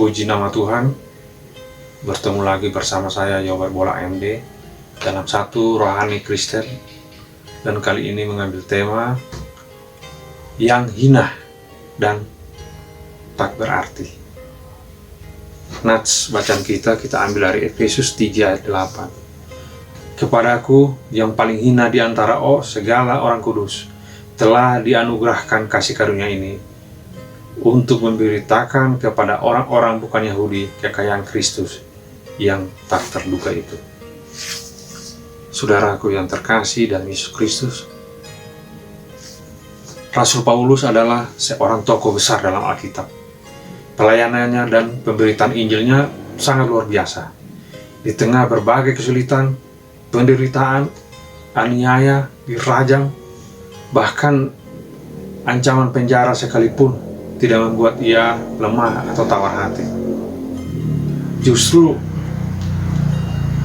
Puji nama Tuhan, bertemu lagi bersama saya Yobar Bola MD dalam satu rohani Kristen, dan kali ini mengambil tema yang hina dan tak berarti. Nats bacaan kita ambil dari Efesus 3 ayat 8. Kepadaku yang paling hina di antara segala orang kudus telah dianugerahkan kasih karunia ini, untuk memberitakan kepada orang-orang bukan Yahudi kekayaan Kristus yang tak terduga itu. Saudaraku yang terkasih dalam Yesus Kristus, Rasul Paulus adalah seorang tokoh besar dalam Alkitab. Pelayanannya dan pemberitaan Injilnya sangat luar biasa. Di tengah berbagai kesulitan, penderitaan, aniaya, dirajam, bahkan ancaman penjara sekalipun tidak membuat ia lemah atau tawar hati. Justru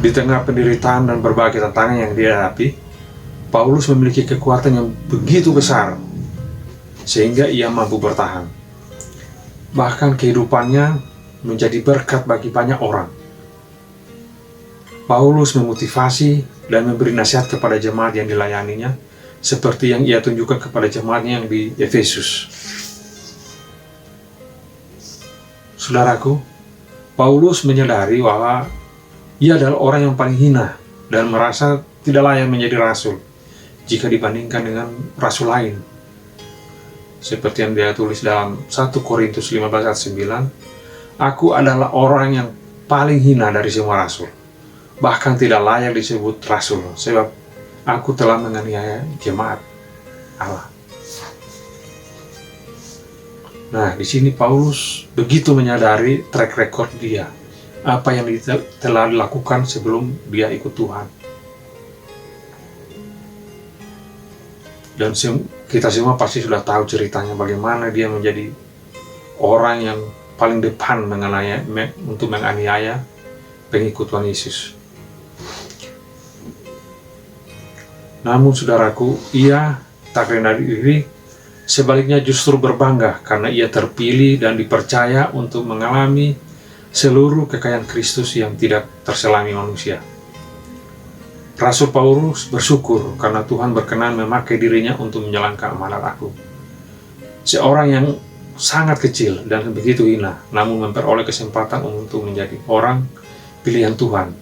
di tengah penderitaan dan berbagai tantangan yang dihadapi, Paulus memiliki kekuatan yang begitu besar sehingga ia mampu bertahan. Bahkan kehidupannya menjadi berkat bagi banyak orang. Paulus memotivasi dan memberi nasihat kepada jemaat yang dilayaninya, seperti yang ia tunjukkan kepada jemaatnya yang di Efesus. Saudaraku, Paulus menyadari bahwa ia adalah orang yang paling hina dan merasa tidak layak menjadi rasul jika dibandingkan dengan rasul lain. Seperti yang dia tulis dalam 1 Korintus 15 ayat 9, "Aku adalah orang yang paling hina dari semua rasul, bahkan tidak layak disebut rasul, sebab aku telah menganiaya jemaat Allah." Nah, di sini Paulus begitu menyadari track record dia, apa yang telah dilakukan sebelum dia ikut Tuhan. Dan kita semua pasti sudah tahu ceritanya bagaimana dia menjadi orang yang paling depan untuk menganiaya pengikut Tuhan Yesus. Namun saudaraku, ia tak rendah diri. Sebaliknya justru berbangga karena ia terpilih dan dipercaya untuk mengalami seluruh kekayaan Kristus yang tidak terselami manusia. Rasul Paulus bersyukur karena Tuhan berkenan memakai dirinya untuk menjalankan amanat aku. Seorang yang sangat kecil dan begitu hina, namun memperoleh kesempatan untuk menjadi orang pilihan Tuhan.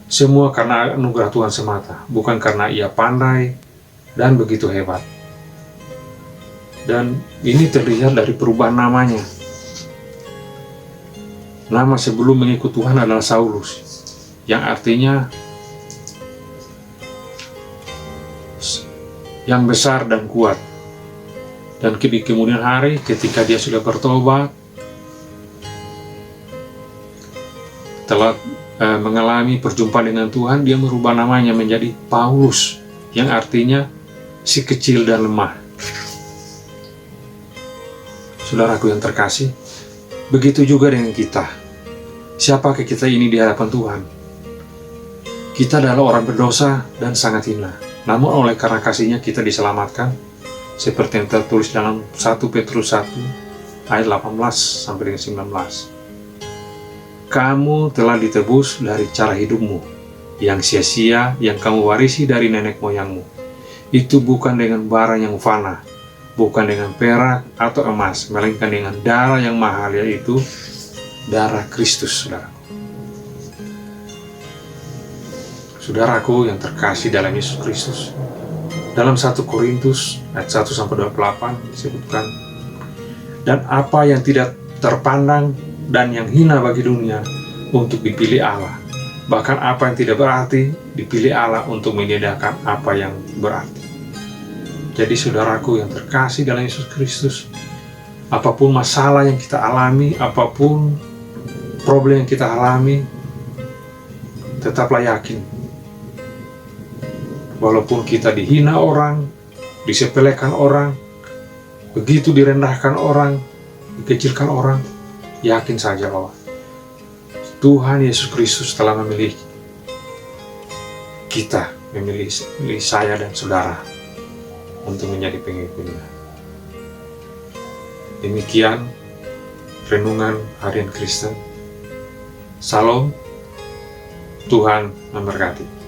Semua karena anugerah Tuhan semata, bukan karena ia pandai dan begitu hebat. Dan ini terlihat dari perubahan namanya. Nama sebelum mengikut Tuhan adalah Saulus, yang artinya yang besar dan kuat. Dan di kemudian hari ketika dia sudah bertobat, telah mengalami perjumpaan dengan Tuhan, dia merubah namanya menjadi Paulus, yang artinya si kecil dan lemah. Saudaraku yang terkasih, begitu juga dengan kita. Siapakah kita ini di hadapan Tuhan? Kita adalah orang berdosa dan sangat hina. Namun oleh karena kasih-Nya kita diselamatkan, seperti yang tertulis dalam 1 Petrus 1 ayat 18 sampai dengan 19. Kamu telah ditebus dari cara hidupmu yang sia-sia yang kamu warisi dari nenek moyangmu. Itu bukan dengan barang yang fana, bukan dengan perak atau emas, melainkan dengan darah yang mahal, yaitu darah Kristus, saudaraku. Saudaraku yang terkasih dalam Yesus Kristus, dalam 1 Korintus ayat 1-28 disebutkan, "Dan apa yang tidak terpandang dan yang hina bagi dunia untuk dipilih Allah, bahkan apa yang tidak berarti dipilih Allah untuk menyediakan apa yang berarti." Jadi saudaraku yang terkasih dalam Yesus Kristus, apapun masalah yang kita alami, apapun problem yang kita alami, tetaplah yakin. Walaupun kita dihina orang, disepelekan orang, begitu direndahkan orang, dikecilkan orang, yakin saja bahwa Tuhan Yesus Kristus telah memilih kita, memilih saya dan saudara untuk menjadi pengikutnya. Demikian Renungan Harian Kristen. Salam, Tuhan memberkati.